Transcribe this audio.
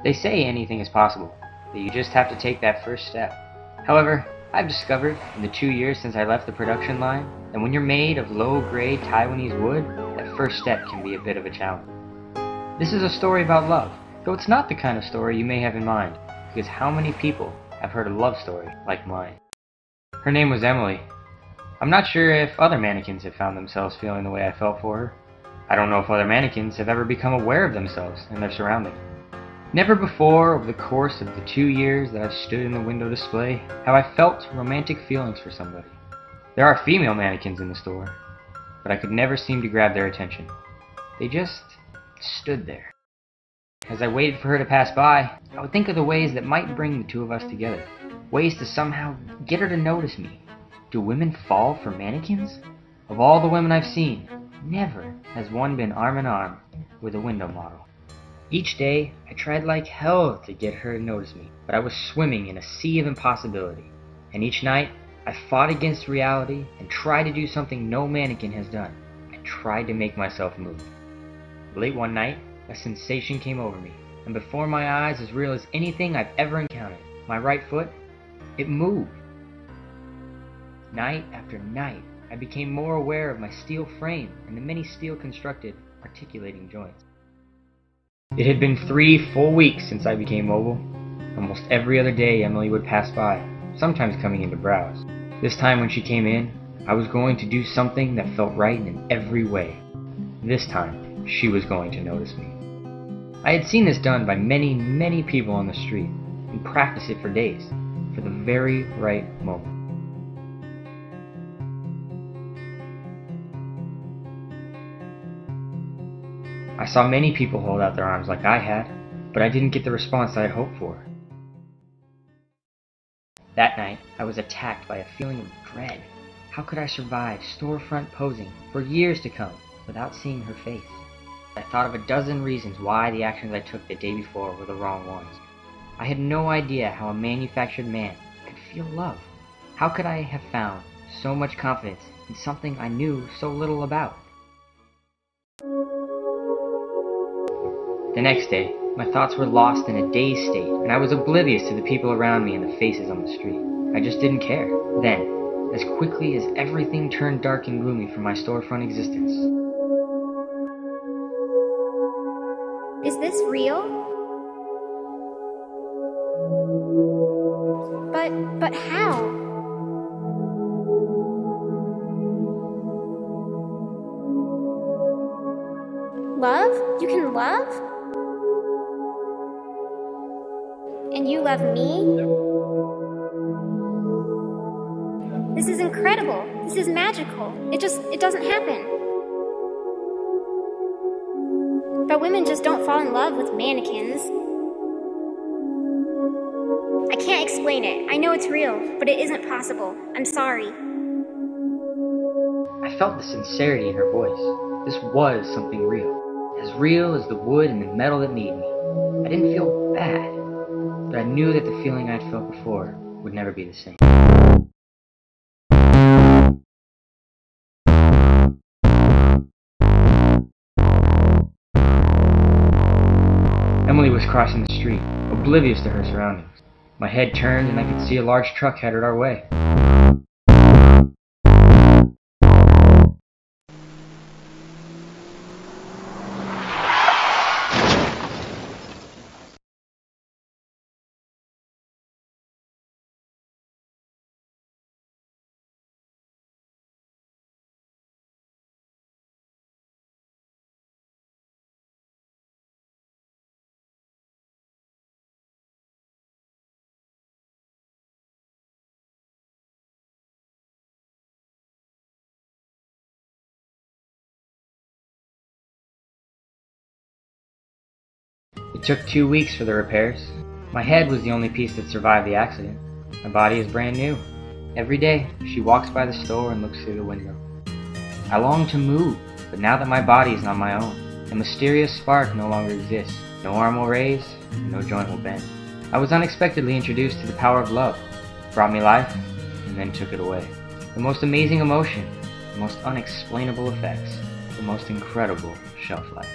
They say anything is possible, that you just have to take that first step. However, I've discovered in the 2 years since I left the production line that when you're made of low-grade Taiwanese wood, that first step can be a bit of a challenge. This is a story about love, though it's not the kind of story you may have in mind, because how many people have heard a love story like mine? Her name was Emily. I'm not sure if other mannequins have found themselves feeling the way I felt for her. I don't know if other mannequins have ever become aware of themselves and their surroundings. Never before, over the course of the 2 years that I've stood in the window display, have I felt romantic feelings for somebody. There are female mannequins in the store, but I could never seem to grab their attention. They just stood there. As I waited for her to pass by, I would think of the ways that might bring the two of us together. Ways to somehow get her to notice me. Do women fall for mannequins? Of all the women I've seen, never has one been arm in arm with a window model. Each day, I tried like hell to get her to notice me, but I was swimming in a sea of impossibility. And each night, I fought against reality and tried to do something no mannequin has done. I tried to make myself move. Late one night, a sensation came over me, and before my eyes as real as anything I've ever encountered, my right foot, it moved. Night after night, I became more aware of my steel frame and the many steel-constructed articulating joints. It had been 3 full weeks since I became mobile. Almost every other day Emily would pass by, sometimes coming in to browse. This time when she came in, I was going to do something that felt right in every way. This time, she was going to notice me. I had seen this done by many, many people on the street, and practiced it for days, for the very right moment. I saw many people hold out their arms like I had, but I didn't get the response I had hoped for. That night, I was attacked by a feeling of dread. How could I survive storefront posing for years to come without seeing her face? I thought of a dozen reasons why the actions I took the day before were the wrong ones. I had no idea how a manufactured man could feel love. How could I have found so much confidence in something I knew so little about? The next day, my thoughts were lost in a dazed state, and I was oblivious to the people around me and the faces on the street. I just didn't care. Then, as quickly as everything turned dark and gloomy from my storefront existence. Is this real? But how? Love? You can love? And you love me? This is incredible. This is magical. It doesn't happen. But women just don't fall in love with mannequins. I can't explain it. I know it's real, but it isn't possible. I'm sorry. I felt the sincerity in her voice. This was something real as the wood and the metal that made me. I didn't feel bad, but I knew that the feeling I'd felt before would never be the same. Emily was crossing the street, oblivious to her surroundings. My head turned and I could see a large truck headed our way. It took 2 weeks for the repairs. My head was the only piece that survived the accident. My body is brand new. Every day, she walks by the store and looks through the window. I long to move, but now that my body is not my own, the mysterious spark no longer exists. No arm will raise, and no joint will bend. I was unexpectedly introduced to the power of love. It brought me life, and then took it away. The most amazing emotion, the most unexplainable effects, the most incredible shelf life.